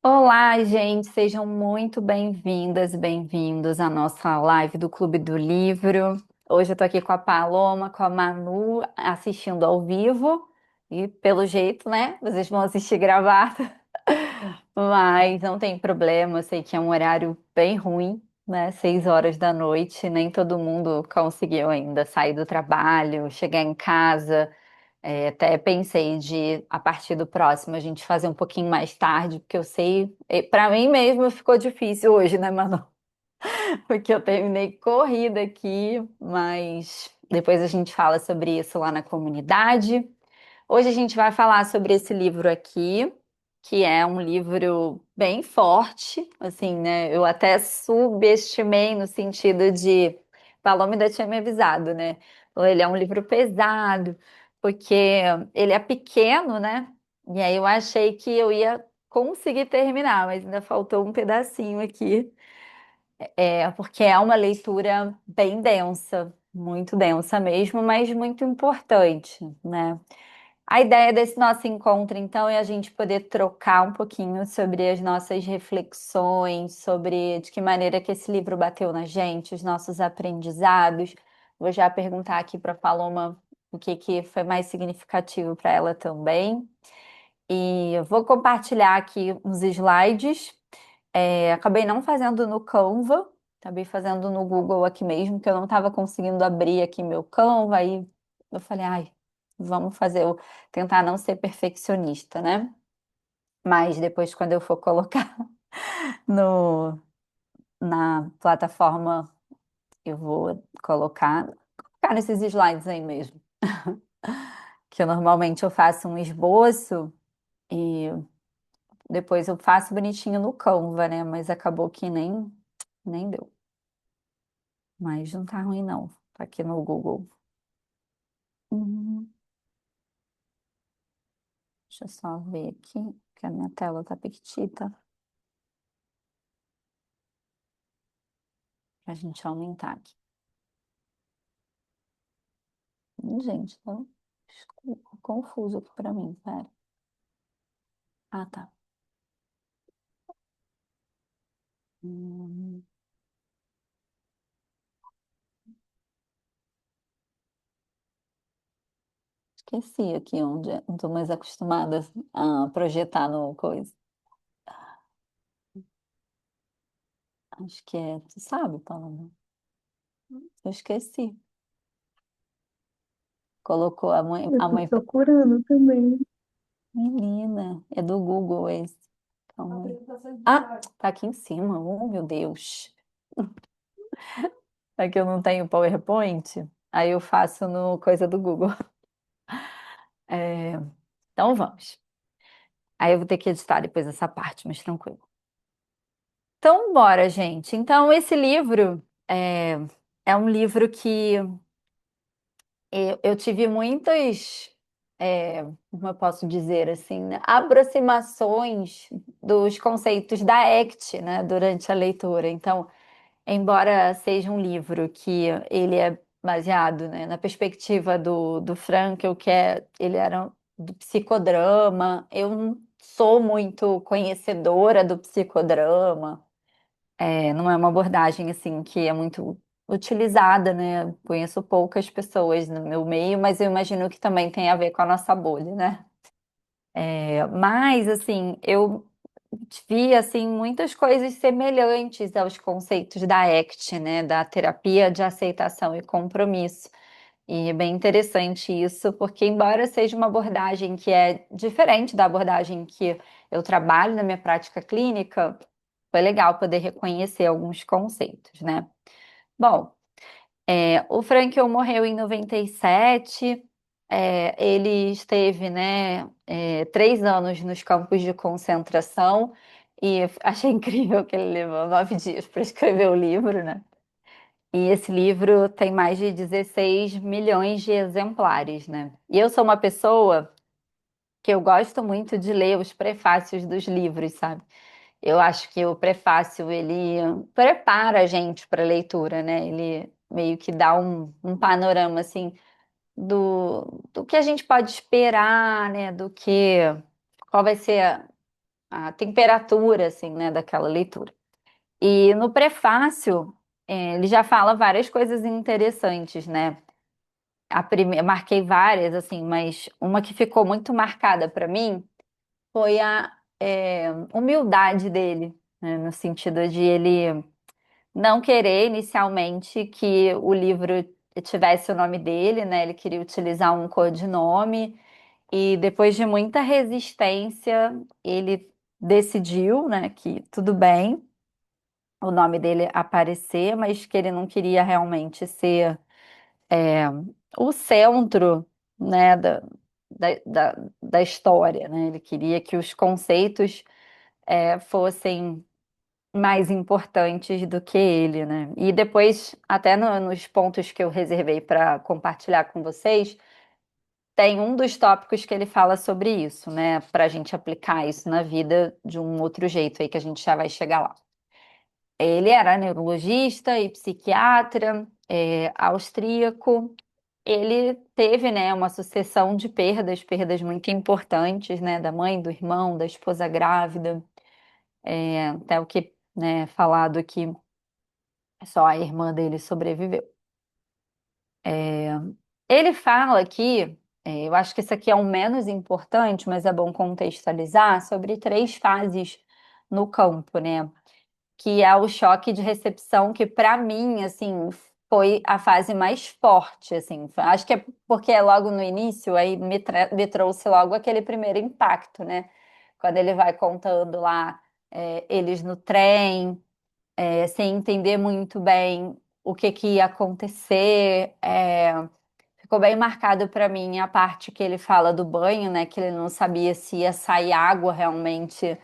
Olá, gente, sejam muito bem-vindas e bem-vindos à nossa live do Clube do Livro. Hoje eu tô aqui com a Paloma, com a Manu, assistindo ao vivo e, pelo jeito, né, vocês vão assistir gravado, mas não tem problema, eu sei que é um horário bem ruim, né, 6 horas da noite, nem todo mundo conseguiu ainda sair do trabalho, chegar em casa. Até pensei de, a partir do próximo, a gente fazer um pouquinho mais tarde, porque eu sei, para mim mesmo ficou difícil hoje, né, Manu? Porque eu terminei corrida aqui, mas depois a gente fala sobre isso lá na comunidade. Hoje a gente vai falar sobre esse livro aqui, que é um livro bem forte, assim, né? Eu até subestimei no sentido de Paloma ainda tinha me avisado, né? Então, ele é um livro pesado, porque ele é pequeno, né? E aí eu achei que eu ia conseguir terminar, mas ainda faltou um pedacinho aqui. Porque é uma leitura bem densa, muito densa mesmo, mas muito importante, né? A ideia desse nosso encontro, então, é a gente poder trocar um pouquinho sobre as nossas reflexões, sobre de que maneira que esse livro bateu na gente, os nossos aprendizados. Vou já perguntar aqui para a Paloma o que que foi mais significativo para ela também. E eu vou compartilhar aqui uns slides. Acabei não fazendo no Canva, acabei fazendo no Google aqui mesmo, que eu não estava conseguindo abrir aqui meu Canva, aí eu falei, ai, vamos fazer, tentar não ser perfeccionista, né? Mas depois, quando eu for colocar no, na plataforma, eu vou colocar nesses slides aí mesmo, que normalmente eu faço um esboço e depois eu faço bonitinho no Canva, né? Mas acabou que nem deu. Mas não tá ruim, não. Tá aqui no Google. Hum, Deixa eu só ver aqui, que a minha tela tá pequitita, pra gente aumentar aqui. Gente, tá confuso aqui pra mim, pera. Ah, tá. Hum, Esqueci aqui onde não tô mais acostumada a projetar no coisa. Acho que é, tu sabe, Paloma? Eu esqueci. Colocou a mãe, Eu a tô mãe. procurando também. Menina, é do Google esse. Calma aí. Ah, tá aqui em cima. Oh, meu Deus. É que eu não tenho PowerPoint, aí eu faço no coisa do Google. É, então vamos. Aí eu vou ter que editar depois essa parte, mas tranquilo. Então, bora, gente. Então, esse livro é um livro que eu tive muitas, como eu posso dizer assim, né, aproximações dos conceitos da ACT, né, durante a leitura. Então, embora seja um livro que ele é baseado, né, na perspectiva do Frankl, ele era do psicodrama, eu não sou muito conhecedora do psicodrama, não é uma abordagem assim que é muito utilizada, né? Conheço poucas pessoas no meu meio, mas eu imagino que também tem a ver com a nossa bolha, né? Mas assim, eu vi assim muitas coisas semelhantes aos conceitos da ACT, né, da terapia de aceitação e compromisso. E é bem interessante isso, porque embora seja uma abordagem que é diferente da abordagem que eu trabalho na minha prática clínica, foi legal poder reconhecer alguns conceitos, né? Bom, o Frankl morreu em 97. Ele esteve, né, 3 anos nos campos de concentração e achei incrível que ele levou 9 dias para escrever o livro, né? E esse livro tem mais de 16 milhões de exemplares, né? E eu sou uma pessoa que eu gosto muito de ler os prefácios dos livros, sabe? Eu acho que o prefácio ele prepara a gente para a leitura, né? Ele meio que dá um panorama assim do que a gente pode esperar, né? Do que qual vai ser a temperatura, assim, né, daquela leitura. E no prefácio, ele já fala várias coisas interessantes, né? Marquei várias, assim, mas uma que ficou muito marcada para mim foi a humildade dele, né? No sentido de ele não querer inicialmente que o livro tivesse o nome dele, né? Ele queria utilizar um codinome e depois de muita resistência, ele decidiu, né, que tudo bem o nome dele aparecer, mas que ele não queria realmente ser é, o centro, né, da história, né? Ele queria que os conceitos fossem mais importantes do que ele, né? E depois, até nos pontos que eu reservei para compartilhar com vocês, tem um dos tópicos que ele fala sobre isso, né? Para a gente aplicar isso na vida de um outro jeito aí que a gente já vai chegar lá. Ele era neurologista e psiquiatra, austríaco. Ele teve, né, uma sucessão de perdas muito importantes, né, da mãe, do irmão, da esposa grávida, até o que, né, falado que só a irmã dele sobreviveu. Ele fala aqui, eu acho que isso aqui é o menos importante, mas é bom contextualizar, sobre três fases no campo, né? Que é o choque de recepção, que para mim, assim, foi a fase mais forte, assim. Acho que é porque é logo no início, aí me trouxe logo aquele primeiro impacto, né? Quando ele vai contando lá, eles no trem, sem entender muito bem o que que ia acontecer. Ficou bem marcado para mim a parte que ele fala do banho, né? Que ele não sabia se ia sair água realmente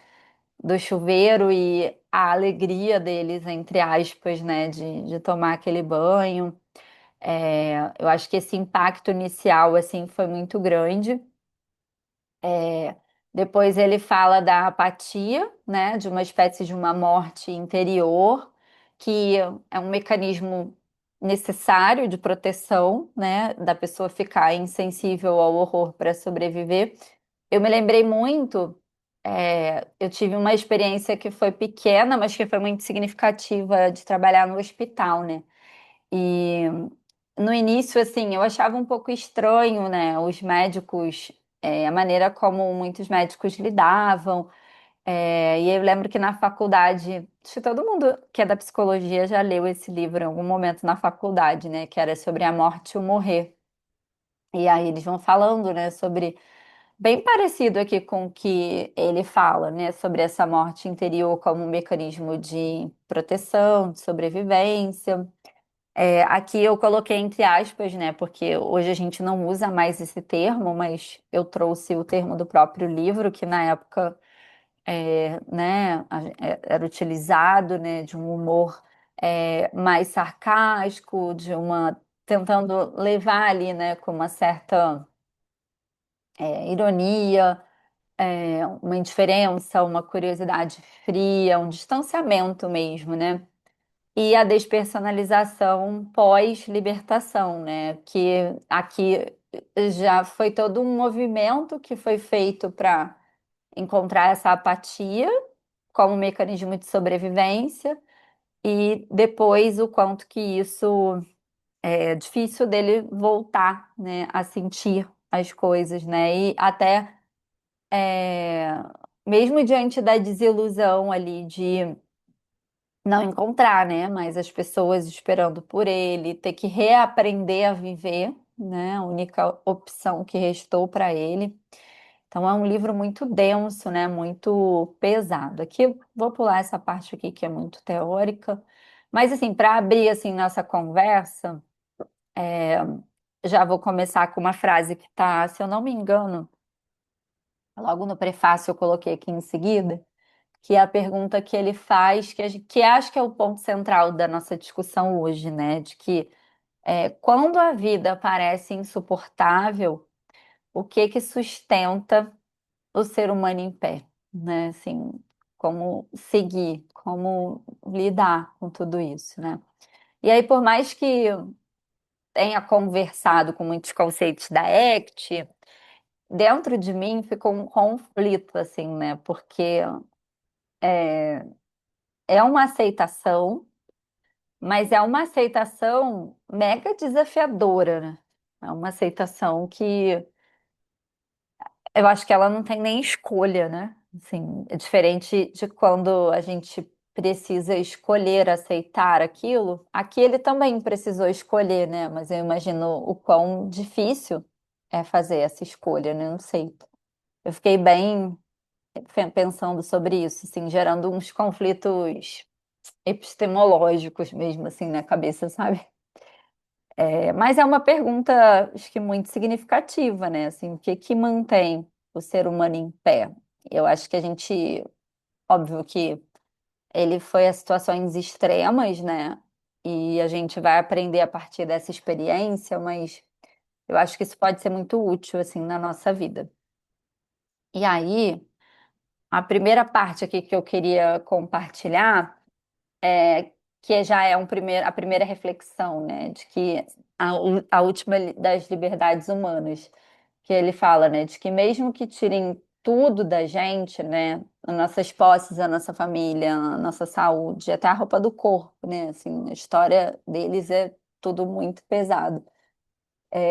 do chuveiro e a alegria deles, entre aspas, né, de tomar aquele banho. Eu acho que esse impacto inicial, assim, foi muito grande. É, Depois ele fala da apatia, né, de uma espécie de uma morte interior, que é um mecanismo necessário de proteção, né, da pessoa ficar insensível ao horror para sobreviver. Eu me lembrei muito, eu tive uma experiência que foi pequena, mas que foi muito significativa de trabalhar no hospital, né? E no início, assim, eu achava um pouco estranho, né? Os médicos, a maneira como muitos médicos lidavam. E eu lembro que na faculdade, acho que todo mundo que é da psicologia já leu esse livro em algum momento na faculdade, né? Que era sobre a morte e o morrer. E aí eles vão falando, né, sobre bem parecido aqui com o que ele fala, né, sobre essa morte interior como um mecanismo de proteção, de sobrevivência. Aqui eu coloquei entre aspas, né, porque hoje a gente não usa mais esse termo, mas eu trouxe o termo do próprio livro, que na época, né, era utilizado, né, de um humor mais sarcástico, tentando levar ali, né, com uma certa ironia, uma indiferença, uma curiosidade fria, um distanciamento mesmo, né? E a despersonalização pós-libertação, né? Que aqui já foi todo um movimento que foi feito para encontrar essa apatia como mecanismo de sobrevivência e depois o quanto que isso é difícil dele voltar, né, a sentir as coisas, né? E até é, mesmo diante da desilusão ali de não encontrar, né? Mas as pessoas esperando por ele, ter que reaprender a viver, né? A única opção que restou para ele. Então é um livro muito denso, né? Muito pesado. Aqui eu vou pular essa parte aqui que é muito teórica, mas assim, para abrir assim nossa conversa, já vou começar com uma frase que está, se eu não me engano, logo no prefácio eu coloquei aqui em seguida que é a pergunta que ele faz, que acho que é o ponto central da nossa discussão hoje, né? De que quando a vida parece insuportável, o que que sustenta o ser humano em pé, né? Assim, como seguir, como lidar com tudo isso, né? E aí, por mais que tenha conversado com muitos conceitos da ACT, dentro de mim ficou um conflito, assim, né? Porque é uma aceitação, mas é uma aceitação mega desafiadora, né? É uma aceitação que eu acho que ela não tem nem escolha, né? Assim, é diferente de quando a gente precisa escolher aceitar aquilo. Aqui ele também precisou escolher, né? Mas eu imagino o quão difícil é fazer essa escolha, né? Não sei. Eu fiquei bem pensando sobre isso, assim, gerando uns conflitos epistemológicos mesmo, assim, na cabeça, sabe? Mas é uma pergunta, acho que muito significativa, né? Assim, o que que mantém o ser humano em pé? Eu acho que a gente, óbvio que ele foi a situações extremas, né? E a gente vai aprender a partir dessa experiência, mas eu acho que isso pode ser muito útil, assim, na nossa vida. E aí, a primeira parte aqui que eu queria compartilhar que já é a primeira reflexão, né, de que a última das liberdades humanas, que ele fala, né, de que mesmo que tirem tudo da gente, né, as nossas posses, a nossa família, a nossa saúde, até a roupa do corpo, né, assim, a história deles é tudo muito pesado.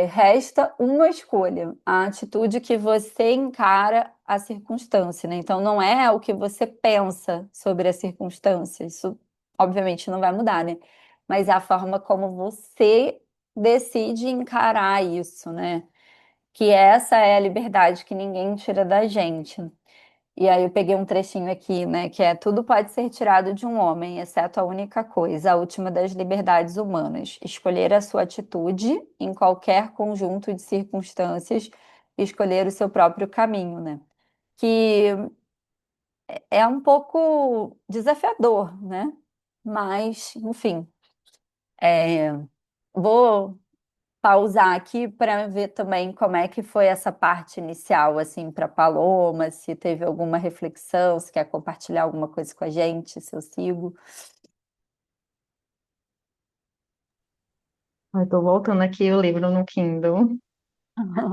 Resta uma escolha, a atitude que você encara a circunstância, né? Então, não é o que você pensa sobre a circunstância, isso obviamente não vai mudar, né? Mas é a forma como você decide encarar isso, né? Que essa é a liberdade que ninguém tira da gente. E aí eu peguei um trechinho aqui, né, que é tudo pode ser tirado de um homem, exceto a única coisa, a última das liberdades humanas, escolher a sua atitude em qualquer conjunto de circunstâncias, e escolher o seu próprio caminho, né? Que é um pouco desafiador, né? Mas, enfim, é, vou pausar aqui para ver também como é que foi essa parte inicial, assim, para Paloma, se teve alguma reflexão, se quer compartilhar alguma coisa com a gente, se eu sigo. Eu tô voltando aqui o livro no Kindle,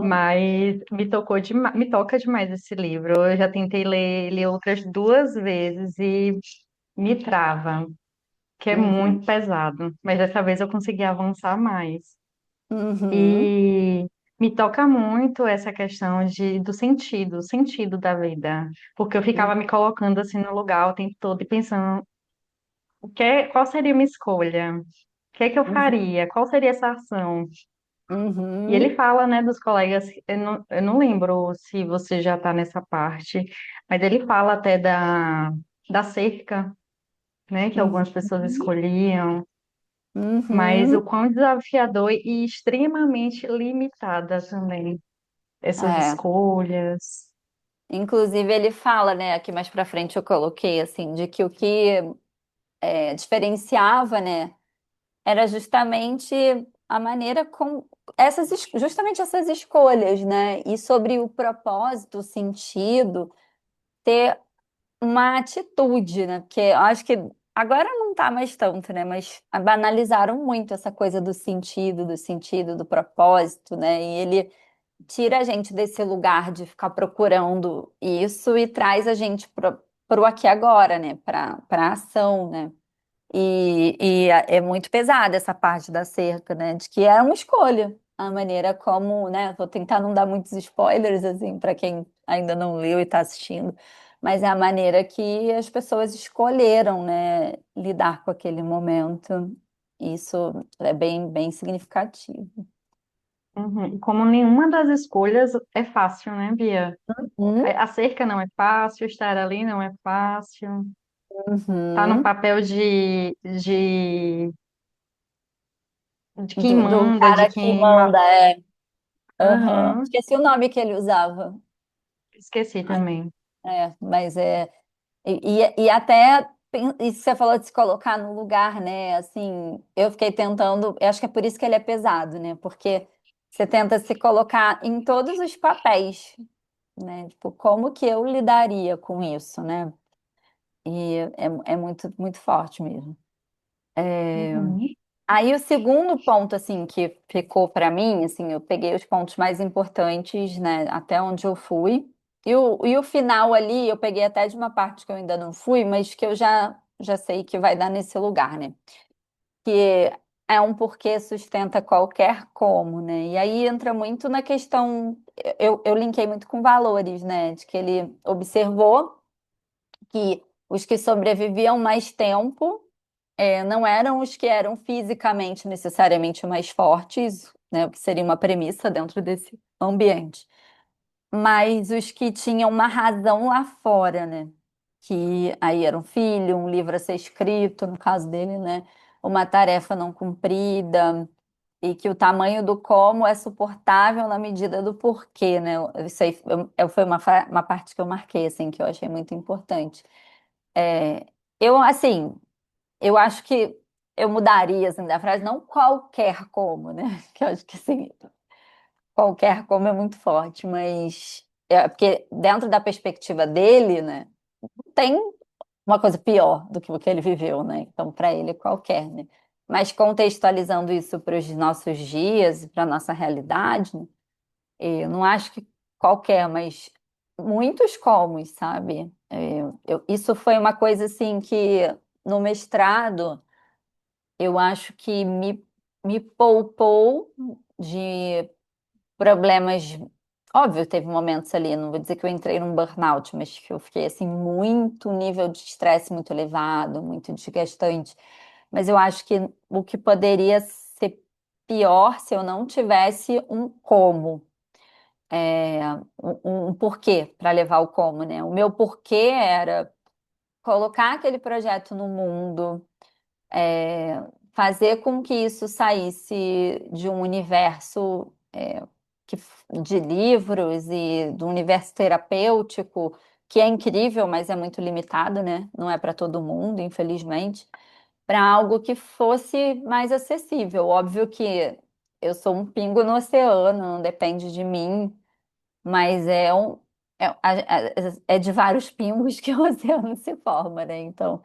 mas me toca demais esse livro. Eu já tentei ler ele outras duas vezes e me trava, que é Uhum, muito pesado, mas dessa vez eu consegui avançar mais. uhum, E me toca muito essa questão o sentido da vida, porque eu ficava me colocando assim no lugar o tempo todo e pensando, qual seria a minha escolha? O que é que eu uhum, faria? Qual seria essa ação? E ele uhum, fala, né, dos colegas, eu não lembro se você já está nessa parte, mas ele fala até da cerca, né, que uhum, algumas pessoas escolhiam, mas o uhum. quão desafiador e extremamente limitada também essas É. escolhas. Inclusive ele fala, né, aqui mais para frente eu coloquei assim, de que o que diferenciava, né, era justamente a maneira como justamente essas escolhas, né? E sobre o propósito, o sentido, ter uma atitude, né? Porque eu acho que agora não tá mais tanto, né? Mas banalizaram muito essa coisa do sentido, do propósito, né? E ele tira a gente desse lugar de ficar procurando isso e traz a gente pro aqui e agora, né? Para ação, né? É muito pesada essa parte da cerca, né? De que é uma escolha. A maneira como, né? Vou tentar não dar muitos spoilers, assim, para quem ainda não leu e está assistindo, mas é a maneira que as pessoas escolheram, né? Lidar com aquele momento. Isso é bem, bem significativo. Uhum. E como nenhuma das escolhas é fácil, né, Bia? Uhum, A cerca não é fácil, estar ali não é fácil. Tá no uhum. papel de quem Do manda, de cara que quem. manda, é. Aham. Aham, Esqueci o nome que ele usava. esqueci também. Mas é. E até isso que você falou de se colocar no lugar, né? Assim, eu fiquei tentando, eu acho que é por isso que ele é pesado, né? Porque você tenta se colocar em todos os papéis, né? Tipo, como que eu lidaria com isso, né? E é muito, muito forte mesmo. Uhum. Aí o segundo ponto, assim, que ficou para mim, assim, eu peguei os pontos mais importantes, né, até onde eu fui. E o final ali, eu peguei até de uma parte que eu ainda não fui, mas que eu já sei que vai dar nesse lugar, né? Que é um porquê sustenta qualquer como, né? E aí entra muito na questão, eu linkei muito com valores, né? De que ele observou que os que sobreviviam mais tempo não eram os que eram fisicamente necessariamente mais fortes, né, o que seria uma premissa dentro desse ambiente, mas os que tinham uma razão lá fora, né? Que aí era um filho, um livro a ser escrito, no caso dele, né? Uma tarefa não cumprida, e que o tamanho do como é suportável na medida do porquê, né? Isso aí foi uma parte que eu marquei, assim, que eu achei muito importante. É, eu, assim, eu acho que eu mudaria assim, da frase, não qualquer como, né? Que eu acho que assim, qualquer como é muito forte, mas é porque dentro da perspectiva dele, né, tem uma coisa pior do que o que ele viveu, né? Então, para ele, qualquer, né? Mas contextualizando isso para os nossos dias e para a nossa realidade, né, eu não acho que qualquer, mas muitos comos, sabe? Isso foi uma coisa assim que no mestrado eu acho que me poupou de problemas. Óbvio, teve momentos ali, não vou dizer que eu entrei num burnout, mas que eu fiquei assim, muito nível de estresse muito elevado, muito desgastante. Mas eu acho que o que poderia ser pior se eu não tivesse um como, é, um porquê para levar o como, né? O meu porquê era colocar aquele projeto no mundo, fazer com que isso saísse de um universo que, de livros e do universo terapêutico, que é incrível, mas é muito limitado, né? Não é para todo mundo, infelizmente, para algo que fosse mais acessível. Óbvio que eu sou um pingo no oceano, não depende de mim, mas é de vários pingos que o oceano se forma, né? Então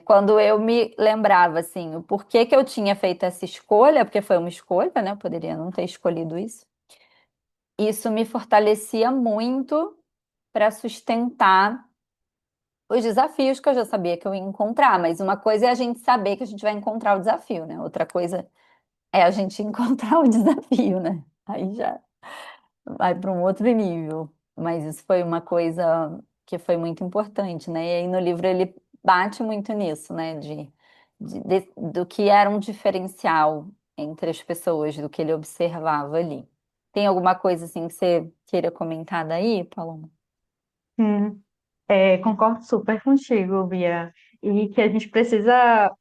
quando eu me lembrava assim, o porquê que eu tinha feito essa escolha, porque foi uma escolha, né? Eu poderia não ter escolhido isso. Isso me fortalecia muito para sustentar os desafios que eu já sabia que eu ia encontrar. Mas uma coisa é a gente saber que a gente vai encontrar o desafio, né? Outra coisa é a gente encontrar o desafio, né? Aí já vai para um outro nível. Mas isso foi uma coisa que foi muito importante, né? E aí no livro ele bate muito nisso, né? Do que era um diferencial entre as pessoas, do que ele observava ali. Tem alguma coisa assim que você queira comentar daí, Paloma? Sim, concordo super contigo, Bia. E que a gente precisa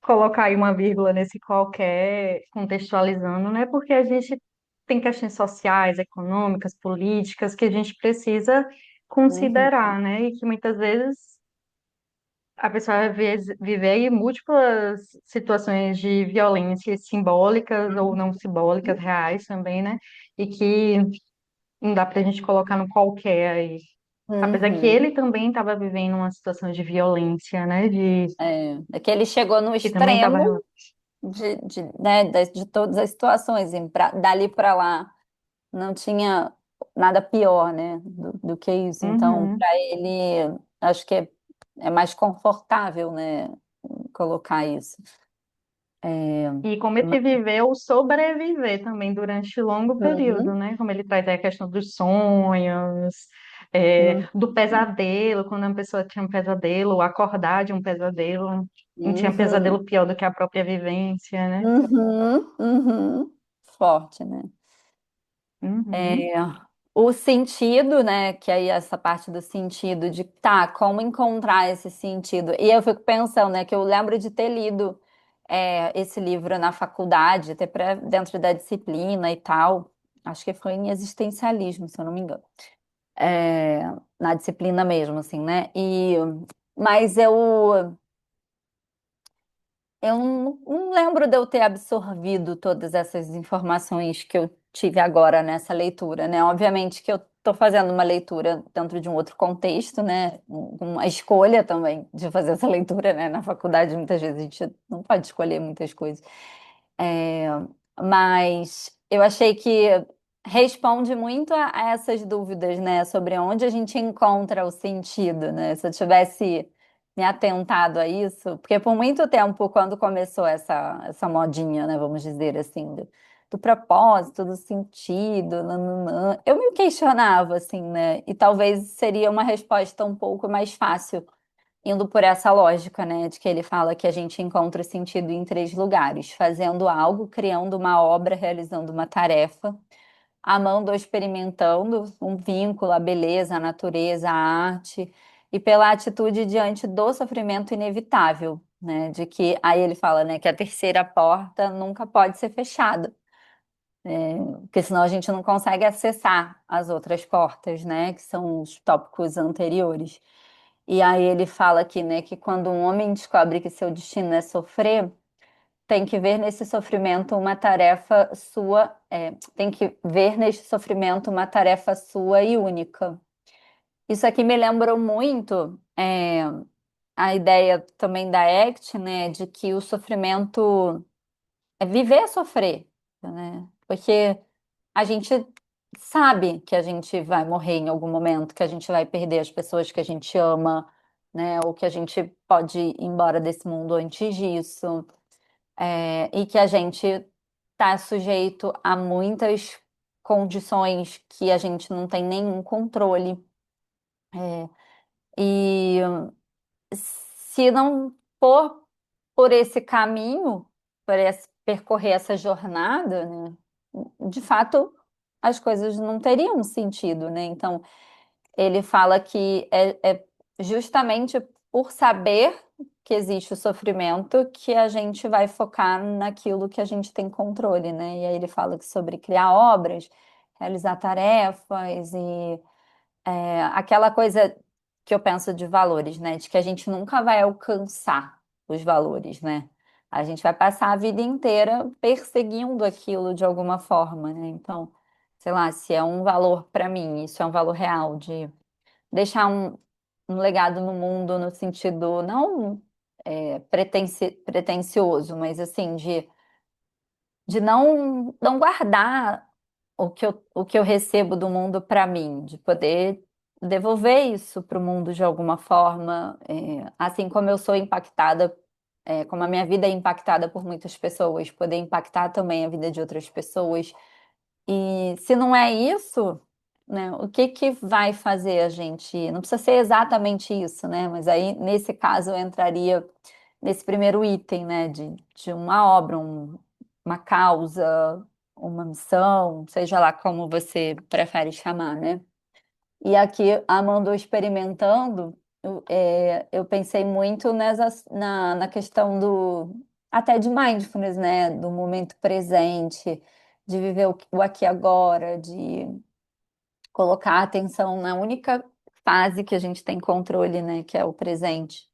colocar aí uma vírgula nesse qualquer, contextualizando, né? Porque a gente tem questões sociais, econômicas, políticas que a gente precisa Uhum, considerar, né? E que muitas vezes a pessoa vai viver aí múltiplas situações de violência simbólicas ou não simbólicas, reais também, né? E que não dá pra gente colocar no qualquer aí. Apesar que uhum. ele também estava vivendo uma situação de violência, né? É que ele chegou no Que também estava. extremo né, de todas as situações, e dali para lá não tinha nada pior, né, do que isso. Então, Uhum. para ele, acho que é mais confortável, né, colocar isso. É, E como ele ma- viveu sobreviver também durante longo período, uhum, né? Como ele traz aí a questão dos sonhos, uhum, do pesadelo, quando a pessoa tinha um pesadelo, acordar de um pesadelo, não tinha uhum, pesadelo pior do que a própria vivência, né? uhum, uhum. Forte, né? Uhum. É, o sentido, né? Que aí essa parte do sentido de tá, como encontrar esse sentido. E eu fico pensando, né, que eu lembro de ter lido esse livro na faculdade, até dentro da disciplina e tal. Acho que foi em existencialismo, se eu não me engano. É, na disciplina mesmo, assim, né? Mas eu não lembro de eu ter absorvido todas essas informações que eu tive agora nessa leitura, né? Obviamente que eu estou fazendo uma leitura dentro de um outro contexto, né? Uma escolha também de fazer essa leitura, né? Na faculdade, muitas vezes a gente não pode escolher muitas coisas. É, mas eu achei que responde muito a essas dúvidas, né? Sobre onde a gente encontra o sentido, né? Se eu tivesse me atentado a isso, porque por muito tempo, quando começou essa modinha, né? Vamos dizer assim, do propósito, do sentido, nananã. Eu me questionava, assim, né? E talvez seria uma resposta um pouco mais fácil, indo por essa lógica, né? De que ele fala que a gente encontra o sentido em três lugares: fazendo algo, criando uma obra, realizando uma tarefa, amando ou experimentando um vínculo, a beleza, a natureza, a arte, e pela atitude diante do sofrimento inevitável. Né, de que aí ele fala, né, que a terceira porta nunca pode ser fechada, porque senão a gente não consegue acessar as outras portas, né? Que são os tópicos anteriores. E aí ele fala aqui, né, que quando um homem descobre que seu destino é sofrer, tem que ver nesse sofrimento uma tarefa sua, tem que ver neste sofrimento uma tarefa sua e única. Isso aqui me lembrou muito a ideia também da ACT, né, de que o sofrimento é viver a sofrer, né? Porque a gente sabe que a gente vai morrer em algum momento, que a gente vai perder as pessoas que a gente ama, né? Ou que a gente pode ir embora desse mundo antes disso, e que a gente está sujeito a muitas condições que a gente não tem nenhum controle. E se não for por esse caminho, percorrer essa jornada, né, de fato, as coisas não teriam sentido, né? Então, ele fala que é justamente por saber que existe o sofrimento que a gente vai focar naquilo que a gente tem controle, né? E aí ele fala que sobre criar obras, realizar tarefas e aquela coisa que eu penso de valores, né? De que a gente nunca vai alcançar os valores, né? A gente vai passar a vida inteira perseguindo aquilo de alguma forma, né? Então, sei lá, se é um valor para mim, isso é um valor real de deixar um legado no mundo no sentido não pretensioso, mas assim, de não guardar o que eu recebo do mundo para mim, de poder devolver isso para o mundo de alguma forma, assim como eu sou impactada, como a minha vida é impactada por muitas pessoas, poder impactar também a vida de outras pessoas. E se não é isso, né, o que que vai fazer a gente? Não precisa ser exatamente isso, né? Mas aí, nesse caso, eu entraria nesse primeiro item, né, de uma obra, uma causa, uma missão, seja lá como você prefere chamar, né? E aqui, amando experimentando, eu pensei muito na questão até de mindfulness, né? Do momento presente, de viver o aqui e agora, de colocar a atenção na única fase que a gente tem controle, né? Que é o presente.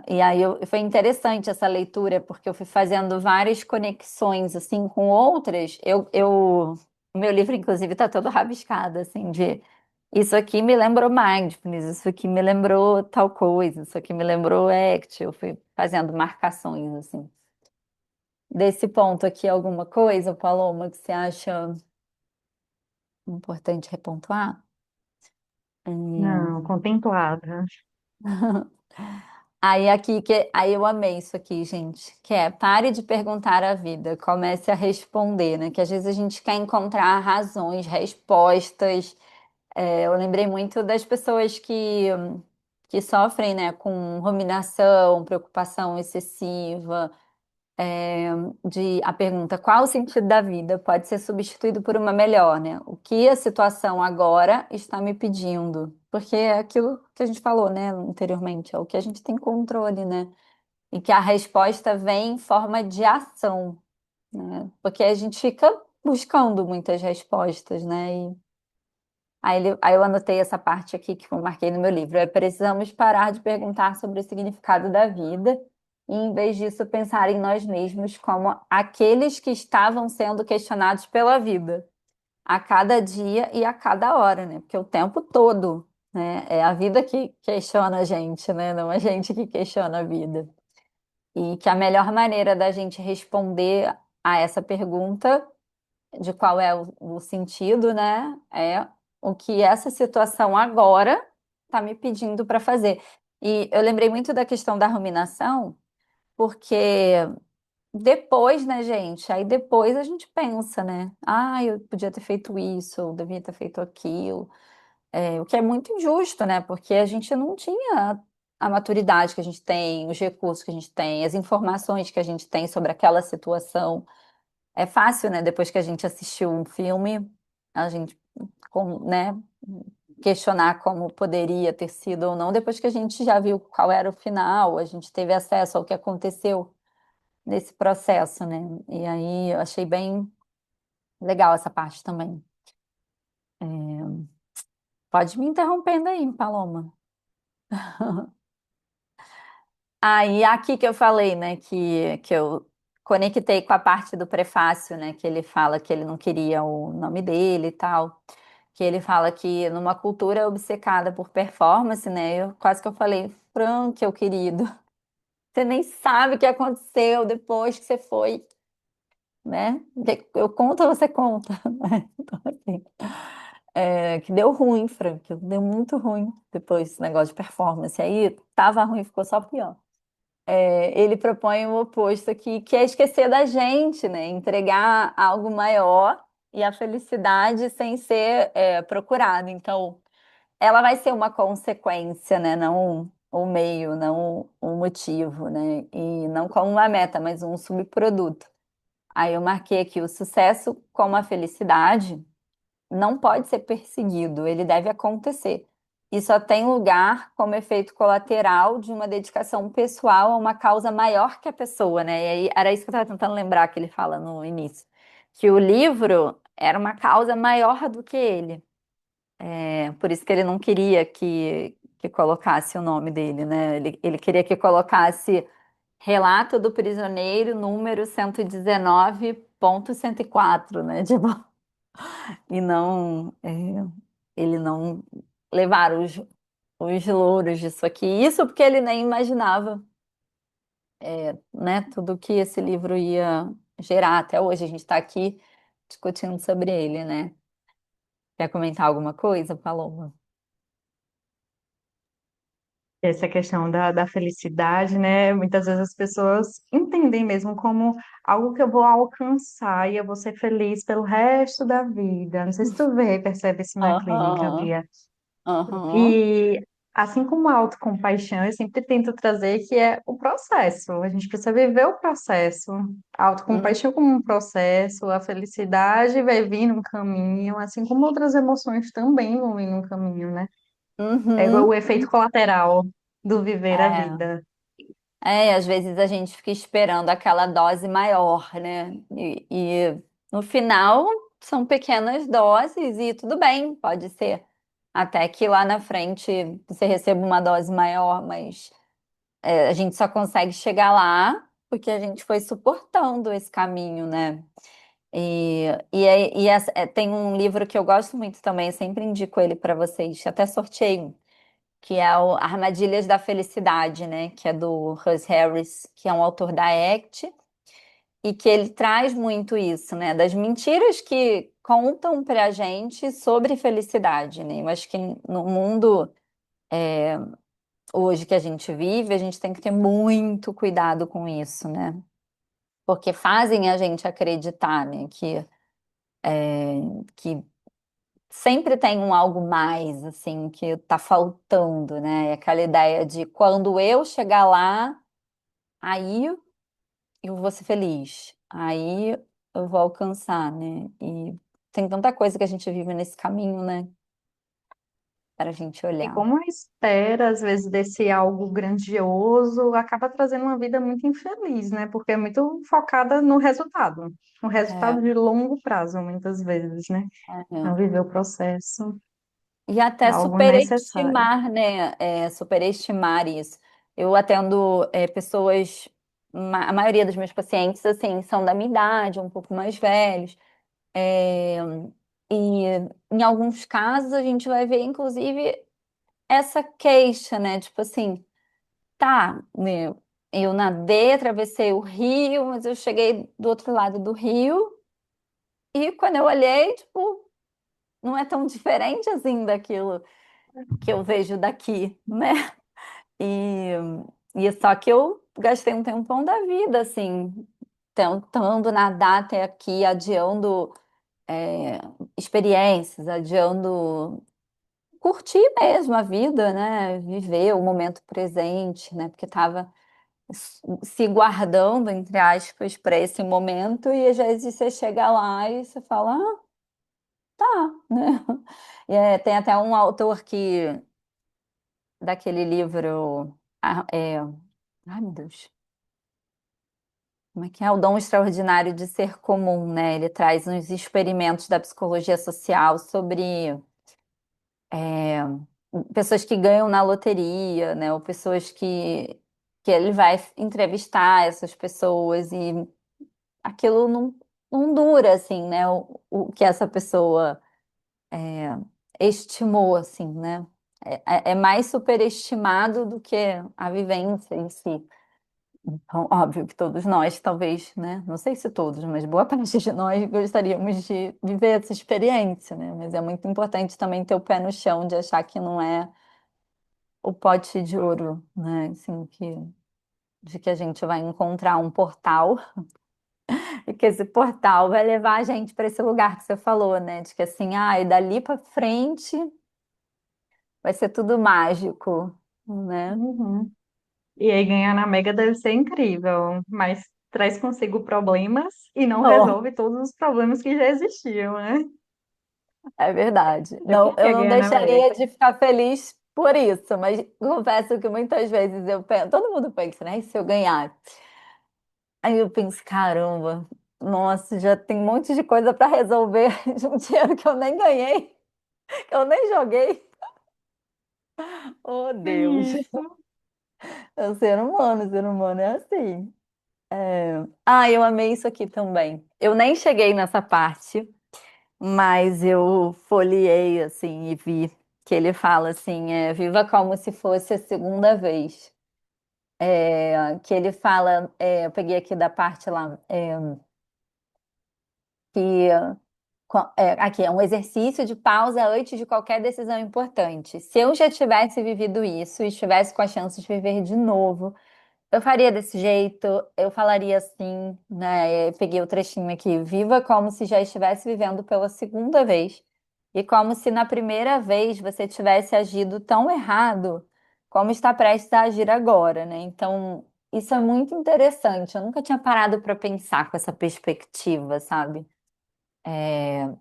E aí foi interessante essa leitura, porque eu fui fazendo várias conexões assim com outras. O meu livro, inclusive, está todo rabiscado, assim, de isso aqui me lembrou mindfulness, isso aqui me lembrou tal coisa, isso aqui me lembrou ACT. Eu fui fazendo marcações, assim. Desse ponto aqui, alguma coisa, Paloma, que você acha importante repontuar? Não, Hum. contemplada. Aí eu amei isso aqui, gente, que é pare de perguntar à vida, comece a responder, né? Que às vezes a gente quer encontrar razões, respostas. Eu lembrei muito das pessoas que sofrem, né, com ruminação, preocupação excessiva, de a pergunta qual o sentido da vida pode ser substituído por uma melhor, né? O que a situação agora está me pedindo? Porque é aquilo que a gente falou, né, anteriormente, é o que a gente tem controle, né? E que a resposta vem em forma de ação, né? Porque a gente fica buscando muitas respostas, né? Aí eu anotei essa parte aqui que eu marquei no meu livro. Precisamos parar de perguntar sobre o significado da vida e, em vez disso, pensar em nós mesmos como aqueles que estavam sendo questionados pela vida. a cada dia e a cada hora, né? Porque o tempo todo, né? É a vida que questiona a gente, né? Não a gente que questiona a vida. E que a melhor maneira da gente responder a essa pergunta de qual é o sentido, né? É o que essa situação agora está me pedindo para fazer. E eu lembrei muito da questão da ruminação, porque depois, né, gente? Aí depois a gente pensa, né? Ah, eu podia ter feito isso, eu devia ter feito aquilo. O que é muito injusto, né? Porque a gente não tinha a maturidade que a gente tem, os recursos que a gente tem, as informações que a gente tem sobre aquela situação. É fácil, né? Depois que a gente assistiu um filme, a gente, né, questionar como poderia ter sido ou não, depois que a gente já viu qual era o final, a gente teve acesso ao que aconteceu nesse processo, né? E aí eu achei bem legal essa parte também. É, pode me interrompendo aí, Paloma. Aí aqui que eu falei, né, que eu conectei com a parte do prefácio, né, que ele fala que ele não queria o nome dele e tal, que ele fala que numa cultura obcecada por performance, né, eu quase que eu falei, Frank, meu querido, você nem sabe o que aconteceu depois que você foi, né? Eu conto, você conta, né? Então, assim, que deu ruim, Frank, deu muito ruim depois desse negócio de performance. Aí tava ruim, ficou só pior. Ele propõe o oposto aqui, que é esquecer da gente, né? Entregar algo maior e a felicidade sem ser procurado. Então, ela vai ser uma consequência, né? Não o meio, não o motivo, né? E não como uma meta, mas um subproduto. Aí eu marquei aqui o sucesso como a felicidade não pode ser perseguido, ele deve acontecer. E só tem lugar como efeito colateral de uma dedicação pessoal a uma causa maior que a pessoa, né? E aí era isso que eu estava tentando lembrar que ele fala no início, que o livro era uma causa maior do que ele. Por isso que ele não queria que colocasse o nome dele, né? Ele queria que colocasse Relato do Prisioneiro, número 119.104, né? Tipo, e não, ele não levar os louros disso aqui. Isso porque ele nem imaginava, né, tudo que esse livro ia gerar. Até hoje a gente está aqui discutindo sobre ele, né? Quer comentar alguma coisa, Paloma? Essa questão da felicidade, né? Muitas vezes as pessoas entendem mesmo como algo que eu vou alcançar e eu vou ser feliz pelo resto da vida. Não sei se tu vê, percebe isso na clínica, Aham, Bia. aham, E assim como a autocompaixão, eu sempre tento trazer que é o processo. A gente precisa viver o processo. A uhum, autocompaixão como um processo, a felicidade vai vir num caminho, assim como outras emoções também vão vir num caminho, né? É igual o uhum. efeito colateral do viver a É. vida. Às vezes a gente fica esperando aquela dose maior, né? E no final são pequenas doses e tudo bem, pode ser. Até que lá na frente você receba uma dose maior, mas a gente só consegue chegar lá porque a gente foi suportando esse caminho, né? Tem um livro que eu gosto muito também, eu sempre indico ele para vocês, até sorteio que é o Armadilhas da Felicidade, né? Que é do Russ Harris, que é um autor da ACT, e que ele traz muito isso, né? Das mentiras que contam pra gente sobre felicidade, né? Eu acho que no mundo hoje que a gente vive, a gente tem que ter muito cuidado com isso, né? Porque fazem a gente acreditar, né? Que sempre tem um algo mais, assim, que tá faltando, né? E aquela ideia de quando eu chegar lá, aí eu vou ser feliz. Aí eu vou alcançar, né? E tem tanta coisa que a gente vive nesse caminho, né? Para a gente E olhar. como a espera, às vezes, desse algo grandioso, acaba trazendo uma vida muito infeliz, né? Porque é muito focada no resultado. Um É, resultado de longo prazo, muitas vezes, né? Não é. viver o processo E é até algo necessário. superestimar, né? Superestimar isso. Eu atendo pessoas, a maioria dos meus pacientes, assim, são da minha idade, um pouco mais velhos. É, E em alguns casos a gente vai ver, inclusive, essa queixa, né? Tipo assim, tá, né, eu nadei, atravessei o rio, mas eu cheguei do outro lado do rio e quando eu olhei, tipo, não é tão diferente assim daquilo que eu vejo daqui, né? E, e só que eu gastei um tempão da vida, assim, tentando nadar até aqui, adiando é, experiências, adiando curtir mesmo a vida, né? Viver o momento presente, né? Porque estava se guardando, entre aspas, para esse momento, e às vezes você chega lá e você fala, ah, tá, né? E, tem até um autor que, daquele livro, ai meu Deus, como é que é? O Dom Extraordinário de Ser Comum, né? Ele traz uns experimentos da psicologia social sobre é, pessoas que ganham na loteria, né? Ou pessoas que ele vai entrevistar essas pessoas e aquilo não dura, assim, né? O que essa pessoa é, estimou, assim, né? É mais superestimado do que a vivência em si. Então, óbvio que todos nós, talvez, né? Não sei se todos, mas boa parte de nós gostaríamos de viver essa experiência, né? Mas é muito importante também ter o pé no chão, de achar que não é o pote de ouro, né? Assim, de que a gente vai encontrar um portal e que esse portal vai levar a gente para esse lugar que você falou, né? De que assim, e dali para frente vai ser tudo mágico, né? Uhum. E aí ganhar na Mega deve ser incrível, mas traz consigo problemas e não Oh, resolve todos os problemas que já existiam, né? é verdade. É Não, porque eu é não ganhar na Mega. deixaria de ficar feliz por isso, mas confesso que muitas vezes eu penso, todo mundo pensa, né? E se eu ganhar? Aí eu penso, caramba, nossa, já tem um monte de coisa para resolver de um dinheiro que eu nem ganhei, que eu nem joguei. Oh, Deus. Isso. É o ser humano é assim. Eu amei isso aqui também. Eu nem cheguei nessa parte, mas eu folheei assim e vi que ele fala assim, viva como se fosse a segunda vez. Que ele fala, eu peguei aqui da parte lá, que aqui é um exercício de pausa antes de qualquer decisão importante. Se eu já tivesse vivido isso e estivesse com a chance de viver de novo, eu faria desse jeito, eu falaria assim, né? Eu peguei o trechinho aqui, viva como se já estivesse vivendo pela segunda vez, e como se na primeira vez você tivesse agido tão errado como está prestes a agir agora, né? Então, isso é muito interessante. Eu nunca tinha parado para pensar com essa perspectiva, sabe?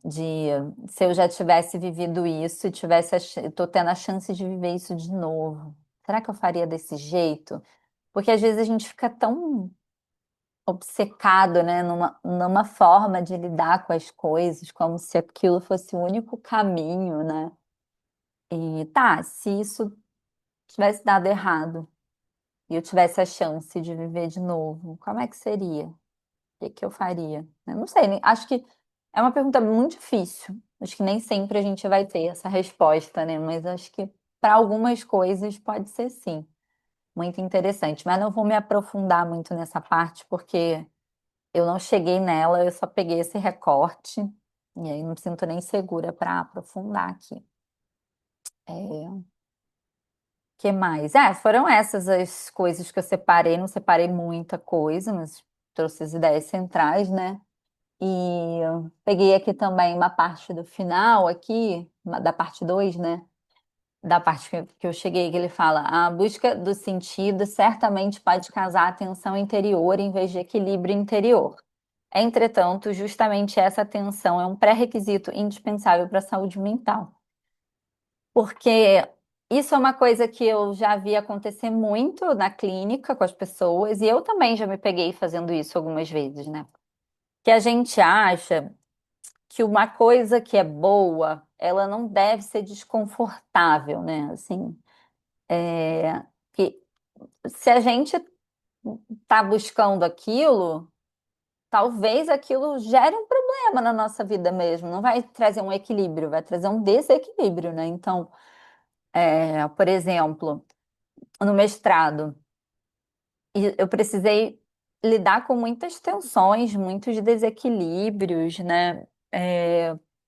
De se eu já tivesse vivido isso e tivesse, tô tendo a chance de viver isso de novo. Será que eu faria desse jeito? Porque às vezes a gente fica tão obcecado, né, numa forma de lidar com as coisas, como se aquilo fosse o único caminho, né? E tá, se isso tivesse dado errado e eu tivesse a chance de viver de novo, como é que seria? O que que eu faria? Eu não sei, acho que é uma pergunta muito difícil. Acho que nem sempre a gente vai ter essa resposta, né? Mas acho que para algumas coisas pode ser sim. Muito interessante, mas não vou me aprofundar muito nessa parte, porque eu não cheguei nela, eu só peguei esse recorte, e aí não me sinto nem segura para aprofundar aqui. Que mais? Foram essas as coisas que eu separei, não separei muita coisa, mas trouxe as ideias centrais, né? E eu peguei aqui também uma parte do final, aqui, da parte 2, né? Da parte que eu cheguei, que ele fala: a busca do sentido certamente pode causar atenção interior em vez de equilíbrio interior. Entretanto, justamente essa atenção é um pré-requisito indispensável para a saúde mental, porque isso é uma coisa que eu já vi acontecer muito na clínica com as pessoas, e eu também já me peguei fazendo isso algumas vezes, né? Que a gente acha que uma coisa que é boa, ela não deve ser desconfortável, né? Assim, que se a gente está buscando aquilo, talvez aquilo gere um problema na nossa vida mesmo. Não vai trazer um equilíbrio, vai trazer um desequilíbrio, né? Então, por exemplo, no mestrado, eu precisei lidar com muitas tensões, muitos desequilíbrios, né?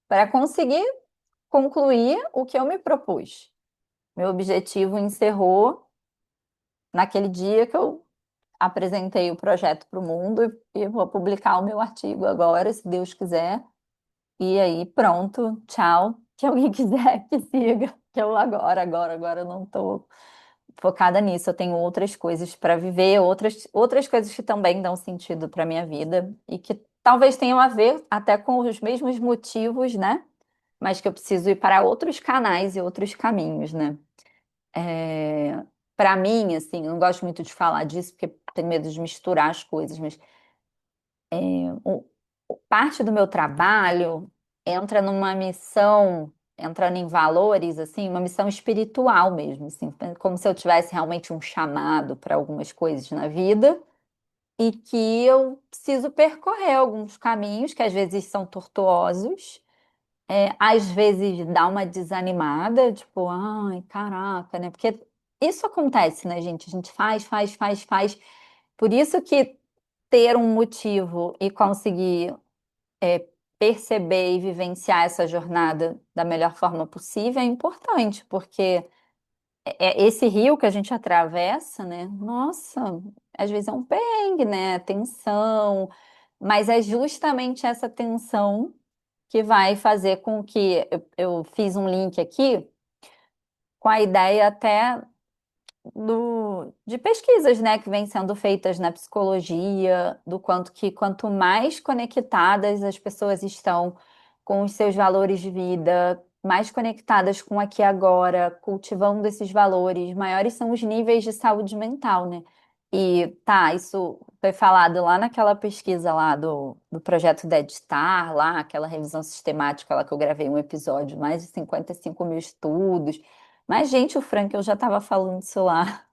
Para conseguir concluir o que eu me propus. Meu objetivo encerrou naquele dia que eu apresentei o projeto para o mundo e vou publicar o meu artigo agora, se Deus quiser. E aí, pronto, tchau. Que alguém quiser que siga, que eu agora eu não estou focada nisso. Eu tenho outras coisas para viver, outras coisas que também dão sentido para minha vida e que talvez tenham a ver até com os mesmos motivos, né? Mas que eu preciso ir para outros canais e outros caminhos, né? É, para mim, assim, eu não gosto muito de falar disso porque tenho medo de misturar as coisas, mas o- parte do meu trabalho entra numa missão, entrando em valores, assim, uma missão espiritual mesmo, assim, como se eu tivesse realmente um chamado para algumas coisas na vida e que eu preciso percorrer alguns caminhos que às vezes são tortuosos, às vezes dá uma desanimada, tipo, ai, caraca, né? Porque isso acontece, né, gente? A gente faz. Por isso que ter um motivo e conseguir perceber e vivenciar essa jornada da melhor forma possível é importante, porque esse rio que a gente atravessa, né? Nossa, às vezes é um perrengue, né? Tensão, mas é justamente essa tensão que vai fazer com que eu fiz um link aqui com a ideia até de pesquisas, né, que vêm sendo feitas na psicologia, do quanto que quanto mais conectadas as pessoas estão com os seus valores de vida, mais conectadas com o aqui e agora, cultivando esses valores, maiores são os níveis de saúde mental, né? E tá, isso foi falado lá naquela pesquisa lá do projeto Dead Star, lá, aquela revisão sistemática lá que eu gravei um episódio, mais de 55 mil estudos. Mas, gente, o Frank, eu já estava falando isso lá,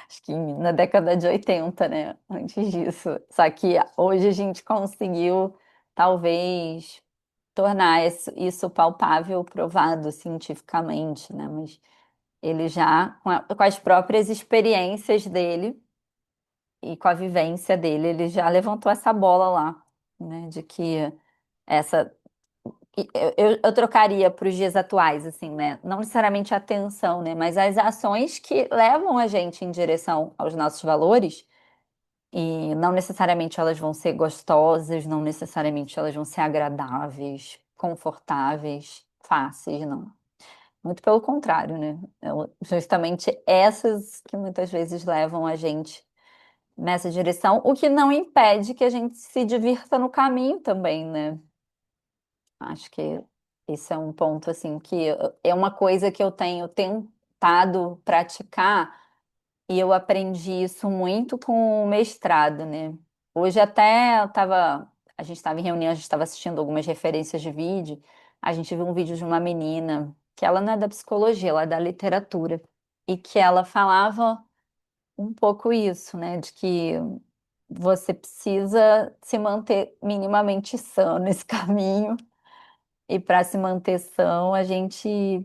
acho que na década de 80, né? Antes disso. Só que hoje a gente conseguiu, talvez, tornar isso palpável, provado cientificamente, né? Mas ele já, com as próprias experiências dele e com a vivência dele, ele já levantou essa bola lá, né? De que essa eu trocaria para os dias atuais, assim, né? Não necessariamente a atenção, né? Mas as ações que levam a gente em direção aos nossos valores, e não necessariamente elas vão ser gostosas, não necessariamente elas vão ser agradáveis, confortáveis, fáceis, não. Muito pelo contrário, né? Justamente essas que muitas vezes levam a gente nessa direção, o que não impede que a gente se divirta no caminho também, né? Acho que esse é um ponto assim que é uma coisa que eu tenho tentado praticar e eu aprendi isso muito com o mestrado, né? Hoje até a gente estava em reunião, a gente estava assistindo algumas referências de vídeo, a gente viu um vídeo de uma menina que ela não é da psicologia, ela é da literatura e que ela falava um pouco isso, né? De que você precisa se manter minimamente sã nesse caminho e para se manter são, a gente,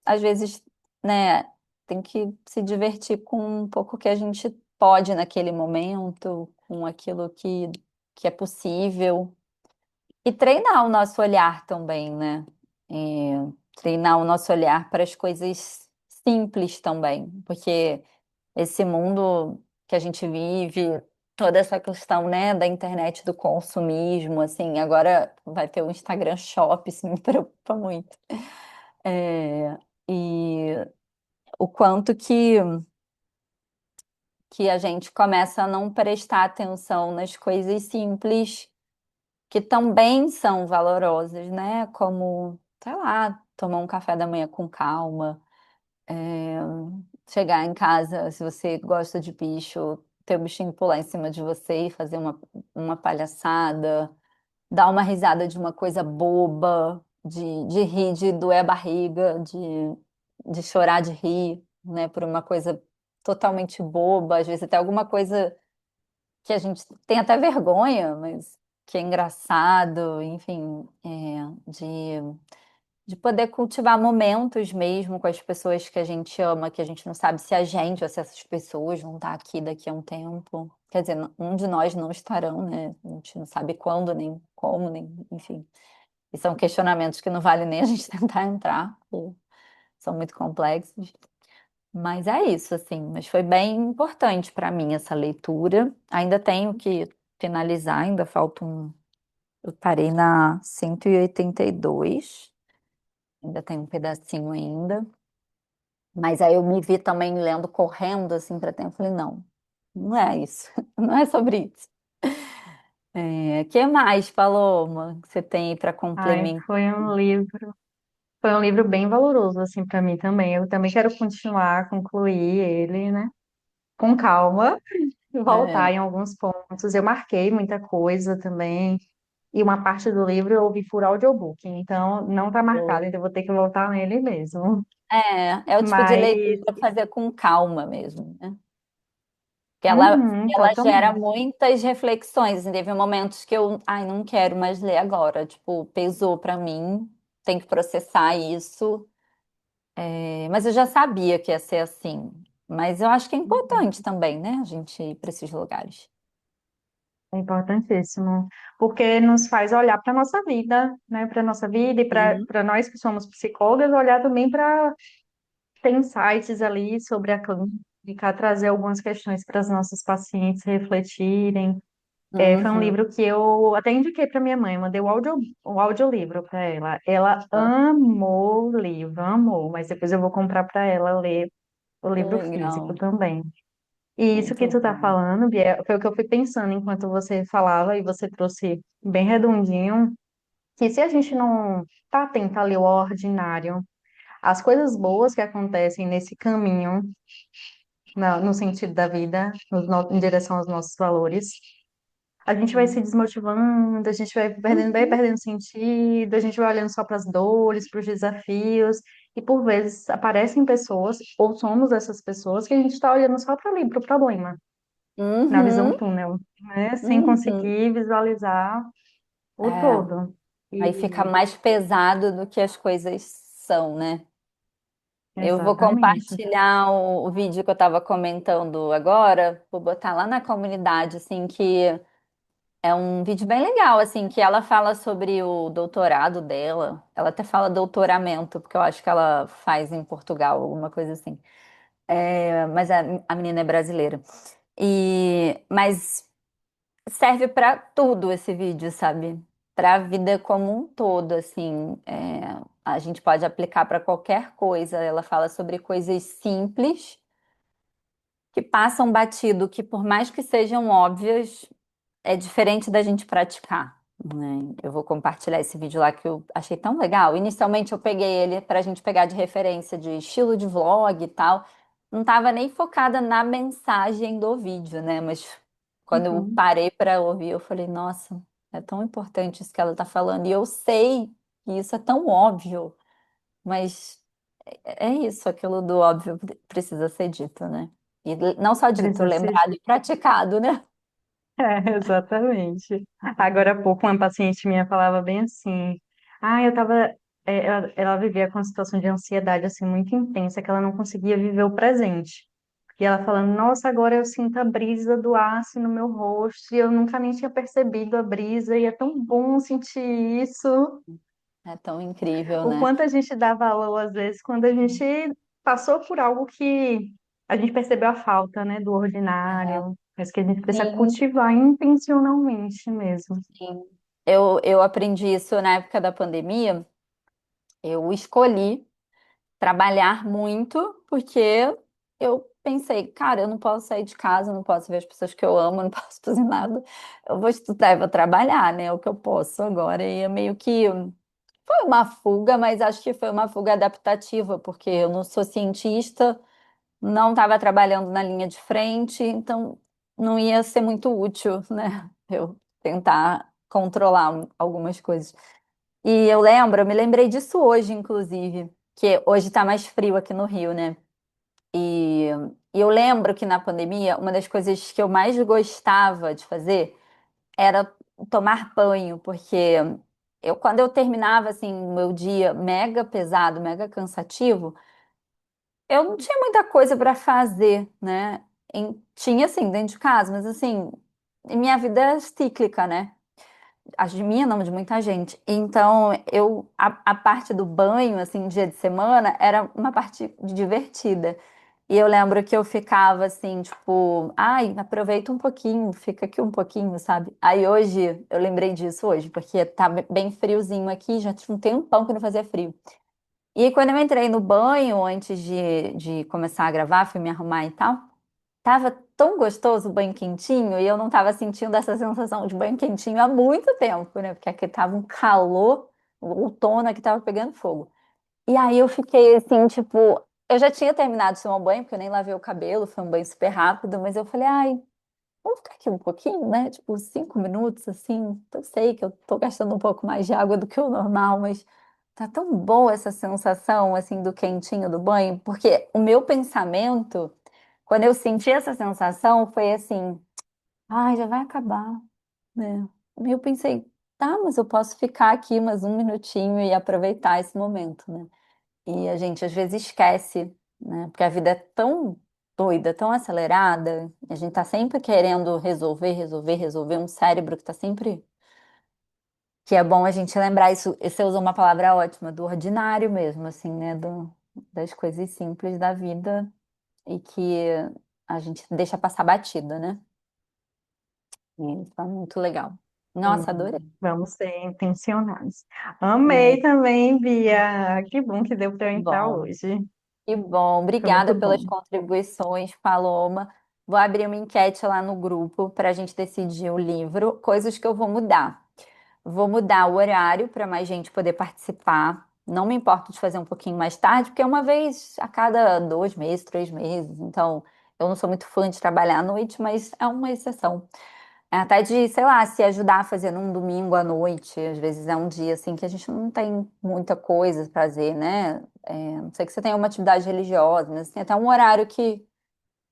às vezes, né, tem que se divertir com um pouco que a gente pode naquele momento, com aquilo que é possível. E treinar o nosso olhar também, né? É, treinar o nosso olhar para as coisas simples também, porque esse mundo que a gente vive, toda essa questão, né, da internet, do consumismo, assim, agora vai ter o Instagram Shop, isso me preocupa muito. É, e o quanto que a gente começa a não prestar atenção nas coisas simples que também são valorosas, né? Como, sei lá, tomar um café da manhã com calma, é, chegar em casa, se você gosta de bicho, ter o bichinho pular em cima de você e fazer uma palhaçada, dar uma risada de uma coisa boba, de rir, de doer a barriga, de chorar de rir, né? Por uma coisa totalmente boba, às vezes até alguma coisa que a gente tem até vergonha, mas que é engraçado, enfim, de poder cultivar momentos mesmo com as pessoas que a gente ama, que a gente não sabe se a gente ou se essas pessoas vão estar aqui daqui a um tempo. Quer dizer, um de nós não estarão, né? A gente não sabe quando, nem como, nem, enfim. E são questionamentos que não vale nem a gente tentar entrar, porque são muito complexos. Mas é isso, assim. Mas foi bem importante para mim essa leitura. Ainda tenho que finalizar, ainda falta um. Eu parei na 182. Ainda tem um pedacinho ainda. Mas aí eu me vi também lendo, correndo assim para tempo. Falei, não, não é isso. Não é sobre isso. Que mais, Paloma, que você tem aí para Ai, complementar? foi um livro bem valoroso, assim, para mim também. Eu também quero continuar, concluir ele, né? Com calma, É, voltar em alguns pontos. Eu marquei muita coisa também. E uma parte do livro eu ouvi por audiobook, então não tá marcado, então eu vou ter que voltar nele mesmo. é o tipo de leitura Mas, para fazer com calma mesmo, né? Que ela gera totalmente. muitas reflexões. Assim, teve momentos que eu, ai, não quero mais ler agora. Tipo, pesou para mim, tem que processar isso. Mas eu já sabia que ia ser assim. Mas eu acho que é importante também, né? A gente ir para esses lugares. É importantíssimo, porque nos faz olhar para a nossa vida, né? Para a nossa vida e Sim. para nós que somos psicólogas, olhar também para ter insights ali sobre a clínica, trazer algumas questões para os nossos pacientes refletirem. Foi um Uhum. livro que eu até indiquei para minha mãe, mandei o audiolivro para ela. Ela amou o livro, amou, mas depois eu vou comprar para ela ler o Que livro físico legal. também. E isso que Muito tu tá bom. falando, Bia, foi o que eu fui pensando enquanto você falava e você trouxe bem redondinho, que se a gente não tá atento ali ao ordinário, as coisas boas que acontecem nesse caminho, no sentido da vida, em direção aos nossos valores, a gente vai se desmotivando, a gente vai Uhum. perdendo sentido, a gente vai olhando só para as dores, para os desafios, e por vezes aparecem pessoas, ou somos essas pessoas, que a gente está olhando só para ali, para o problema, na visão Uhum. túnel, né? Sem Uhum. conseguir visualizar o É, todo. aí fica E mais pesado do que as coisas são, né? Eu vou exatamente. compartilhar o vídeo que eu estava comentando agora, vou botar lá na comunidade, assim, que é um vídeo bem legal, assim, que ela fala sobre o doutorado dela. Ela até fala doutoramento, porque eu acho que ela faz em Portugal, alguma coisa assim. Mas a menina é brasileira. Mas serve para tudo esse vídeo, sabe? Para a vida como um todo, assim. A gente pode aplicar para qualquer coisa. Ela fala sobre coisas simples que passam batido, que por mais que sejam óbvias, é diferente da gente praticar, né? Eu vou compartilhar esse vídeo lá que eu achei tão legal. Inicialmente eu peguei ele para a gente pegar de referência de estilo de vlog e tal. Não estava nem focada na mensagem do vídeo, né? Mas quando eu Uhum. parei para ouvir, eu falei, nossa, é tão importante isso que ela está falando. E eu sei que isso é tão óbvio, mas é isso, aquilo do óbvio precisa ser dito, né? E não só dito, Precisa ser lembrado e praticado, né? exatamente. Agora há pouco, uma paciente minha falava bem assim: ah, ela vivia com uma situação de ansiedade assim muito intensa, que ela não conseguia viver o presente. E ela falando: nossa, agora eu sinto a brisa do aço no meu rosto, e eu nunca nem tinha percebido a brisa, e é tão bom sentir isso. É tão incrível, O né? quanto a gente dá valor, às vezes, quando a gente passou por algo que a gente percebeu a falta, né, do É, ordinário, mas que a gente precisa sim, cultivar intencionalmente mesmo. sim. Eu aprendi isso na época da pandemia. Eu escolhi trabalhar muito porque eu pensei, cara, eu não posso sair de casa, eu não posso ver as pessoas que eu amo, eu não posso fazer nada. Eu vou estudar, eu vou trabalhar, né? É o que eu posso agora. E é meio que foi uma fuga, mas acho que foi uma fuga adaptativa, porque eu não sou cientista, não estava trabalhando na linha de frente, então não ia ser muito útil, né? Eu tentar controlar algumas coisas. E eu me lembrei disso hoje, inclusive, que hoje está mais frio aqui no Rio, né? E, e eu lembro que na pandemia, uma das coisas que eu mais gostava de fazer era tomar banho, porque quando eu terminava assim o meu dia mega pesado, mega cansativo, eu não tinha muita coisa para fazer, né? Tinha assim dentro de casa, mas assim, minha vida é cíclica, né? A de minha não, de muita gente. Então, a parte do banho, assim, dia de semana, era uma parte divertida. E eu lembro que eu ficava assim, tipo, ai, aproveita um pouquinho, fica aqui um pouquinho, sabe? Aí hoje, eu lembrei disso hoje, porque tá bem friozinho aqui, já tinha um tempão que não fazia frio. E quando eu entrei no banho, antes de começar a gravar, fui me arrumar e tal, tava tão gostoso o banho quentinho, e eu não tava sentindo essa sensação de banho quentinho há muito tempo, né? Porque aqui tava um calor, o outono aqui tava pegando fogo. E aí eu fiquei assim, tipo, eu já tinha terminado de tomar um banho, porque eu nem lavei o cabelo, foi um banho super rápido, mas eu falei, ai, vamos ficar aqui um pouquinho, né? Tipo, 5 minutos, assim. Eu sei que eu tô gastando um pouco mais de água do que o normal, mas tá tão boa essa sensação, assim, do quentinho do banho, porque o meu pensamento, quando eu senti essa sensação, foi assim, ai, já vai acabar, né? E eu pensei, tá, mas eu posso ficar aqui mais um minutinho e aproveitar esse momento, né? E a gente às vezes esquece, né? Porque a vida é tão doida, tão acelerada, a gente tá sempre querendo resolver, resolver, resolver, um cérebro que tá sempre. Que é bom a gente lembrar isso. Você usou uma palavra ótima, do ordinário mesmo, assim, né? Das coisas simples da vida e que a gente deixa passar batida, né? E isso é muito legal. Nossa, adorei. Vamos ser intencionais. É, Amei também, Bia. Que bom que deu para eu entrar bom. hoje. Que bom, Foi obrigada muito pelas bom. contribuições, Paloma. Vou abrir uma enquete lá no grupo para a gente decidir o livro, coisas que eu vou mudar. Vou mudar o horário para mais gente poder participar. Não me importo de fazer um pouquinho mais tarde, porque é uma vez a cada 2 meses, 3 meses. Então, eu não sou muito fã de trabalhar à noite, mas é uma exceção. É até de, sei lá, se ajudar a fazer num domingo à noite. Às vezes é um dia assim que a gente não tem muita coisa para fazer, né? Não sei que você tenha uma atividade religiosa, mas tem até um horário que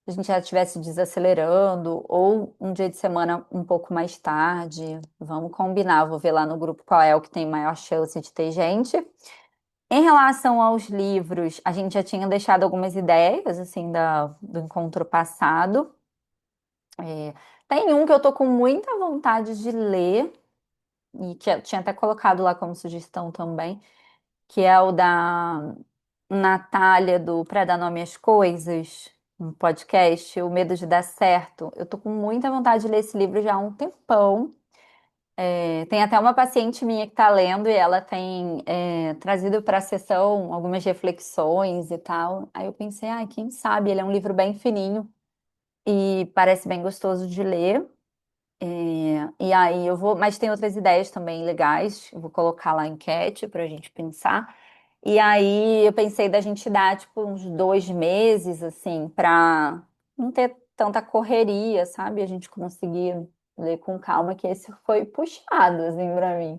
a gente já estivesse desacelerando, ou um dia de semana um pouco mais tarde. Vamos combinar, vou ver lá no grupo qual é o que tem maior chance de ter gente. Em relação aos livros, a gente já tinha deixado algumas ideias, assim, do encontro passado. É, tem um que eu tô com muita vontade de ler, e que eu tinha até colocado lá como sugestão também, que é o da Natália do Pra Dar Nome às Coisas, um podcast, O Medo de Dar Certo. Eu tô com muita vontade de ler esse livro já há um tempão. Tem até uma paciente minha que está lendo e ela tem trazido para a sessão algumas reflexões e tal. Aí eu pensei, ah, quem sabe? Ele é um livro bem fininho e parece bem gostoso de ler. E aí eu vou, mas tem outras ideias também legais. Eu vou colocar lá a enquete para a gente pensar. E aí eu pensei da gente dar tipo uns 2 meses assim para não ter tanta correria, sabe? A gente conseguir ler com calma, que esse foi puxado assim para mim.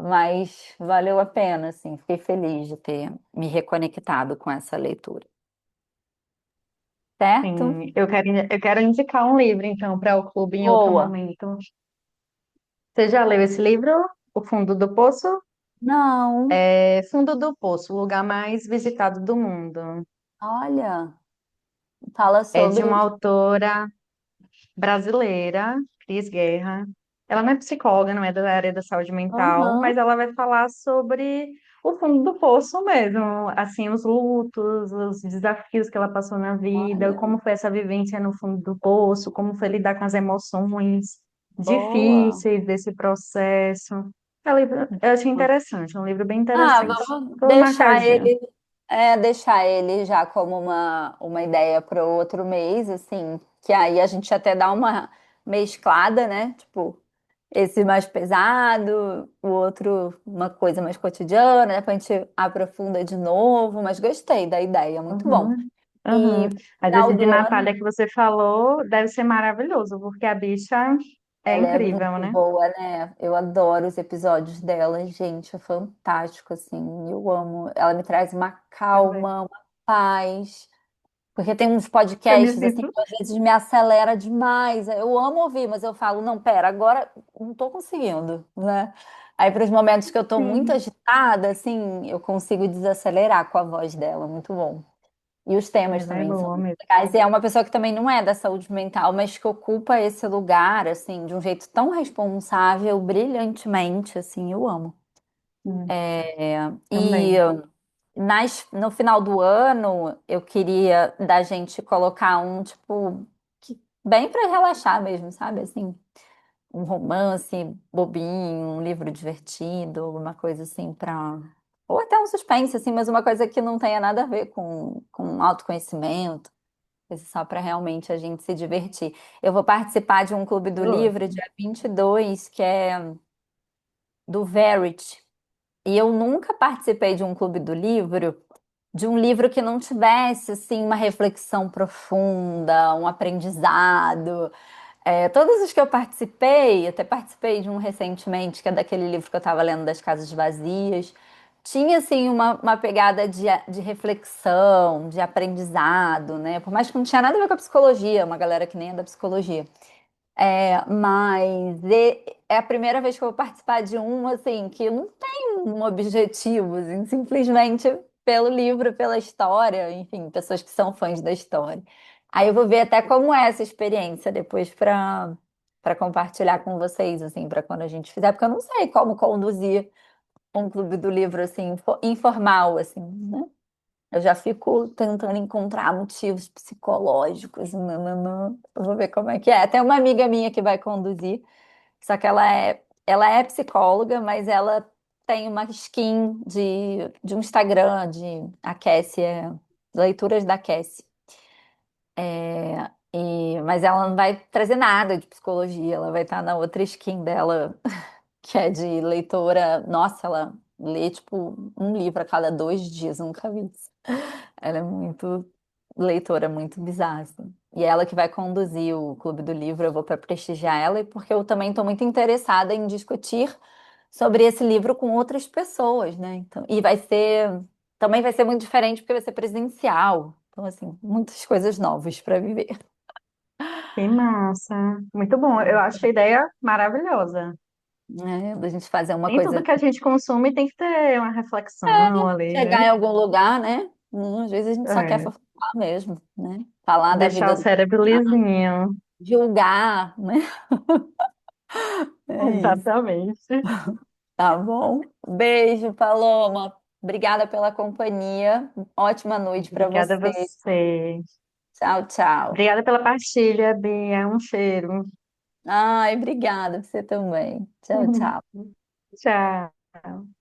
Mas valeu a pena, assim. Fiquei feliz de ter me reconectado com essa leitura. Certo? Sim, eu quero indicar um livro, então, para o clube em outro Boa. momento. Você já leu esse livro? O Fundo do Poço? Não, É Fundo do Poço, o lugar mais visitado do mundo. olha, fala É de sobre. uma autora brasileira, Cris Guerra. Ela não é psicóloga, não é da área da saúde mental, Aham, mas ela vai falar sobre o fundo do poço mesmo, assim, os lutos, os desafios que ela passou na vida, olha, como foi essa vivência no fundo do poço, como foi lidar com as emoções boa. difíceis desse processo. Eu achei interessante, é um livro bem Ah, interessante. vamos Vou marcar já. deixar ele já como uma ideia para o outro mês, assim, que aí a gente até dá uma mesclada, né? Tipo, esse mais pesado, o outro uma coisa mais cotidiana, depois a gente aprofunda de novo, mas gostei da ideia, muito bom. Uhum, E uhum. Mas final esse de do ano, Natália que você falou deve ser maravilhoso, porque a bicha é ela é incrível, muito né? boa, né? Eu adoro os episódios dela, gente, é fantástico, assim, eu amo. Ela me traz uma Também. calma, uma paz. Porque tem uns Eu me podcasts assim sinto, que às vezes me acelera demais. Eu amo ouvir, mas eu falo, não, pera, agora não tô conseguindo, né? Aí para os momentos que eu tô muito sim, agitada, assim, eu consigo desacelerar com a voz dela, muito bom. E os temas ela é também são boa muito mesmo. legais. E é uma pessoa que também não é da saúde mental, mas que ocupa esse lugar, assim, de um jeito tão responsável, brilhantemente, assim, eu amo. Hum, E também. no final do ano, eu queria da gente colocar um, tipo, bem para relaxar mesmo, sabe? Assim, um romance bobinho, um livro divertido, alguma coisa assim para. Ou até um suspense, assim, mas uma coisa que não tenha nada a ver com autoconhecimento. Coisa só para realmente a gente se divertir. Eu vou participar de um clube do Eu livro gosto. dia 22 que é do Verity. E eu nunca participei de um clube do livro, de um livro que não tivesse, assim, uma reflexão profunda, um aprendizado. Todos os que eu participei, até participei de um recentemente, que é daquele livro que eu estava lendo das Casas Vazias, tinha, assim, uma pegada de reflexão, de aprendizado, né? Por mais que não tinha nada a ver com a psicologia, uma galera que nem é da psicologia. É a primeira vez que eu vou participar de um, assim, que não tem um objetivo, assim, simplesmente pelo livro, pela história, enfim, pessoas que são fãs da história. Aí eu vou ver até como é essa experiência depois para compartilhar com vocês, assim, para quando a gente fizer, porque eu não sei como conduzir um clube do livro, assim, informal, assim, né? Eu já fico tentando encontrar motivos psicológicos. Nananã. Eu vou ver como é que é. Tem uma amiga minha que vai conduzir, só que ela é psicóloga, mas ela tem uma skin de um Instagram, a Cassie, leituras da Cassie. Mas ela não vai trazer nada de psicologia, ela vai estar na outra skin dela, que é de leitora. Nossa, ela lê tipo um livro a cada 2 dias, nunca vi isso. Ela é muito leitora, muito bizarra, assim. E é ela que vai conduzir o Clube do Livro, eu vou para prestigiar ela, e porque eu também estou muito interessada em discutir sobre esse livro com outras pessoas, né? Então, também vai ser muito diferente porque vai ser presencial. Então, assim, muitas coisas novas para viver. Que massa. Muito bom. Eu acho a ideia maravilhosa. Né? Da gente fazer uma Nem tudo coisa, que a gente consome tem que ter uma reflexão ali, né? chegar em algum lugar, né? Às vezes a gente só quer É, fofocar mesmo, né? Falar da deixar o vida do cérebro lisinho. julgar, né? É isso. Exatamente. Tá bom? Beijo, Paloma. Obrigada pela companhia. Ótima noite para Obrigada a você. você. Tchau, tchau. Obrigada pela partilha, Bia. Um cheiro. Ai, obrigada, você também. Tchau, tchau. Tchau.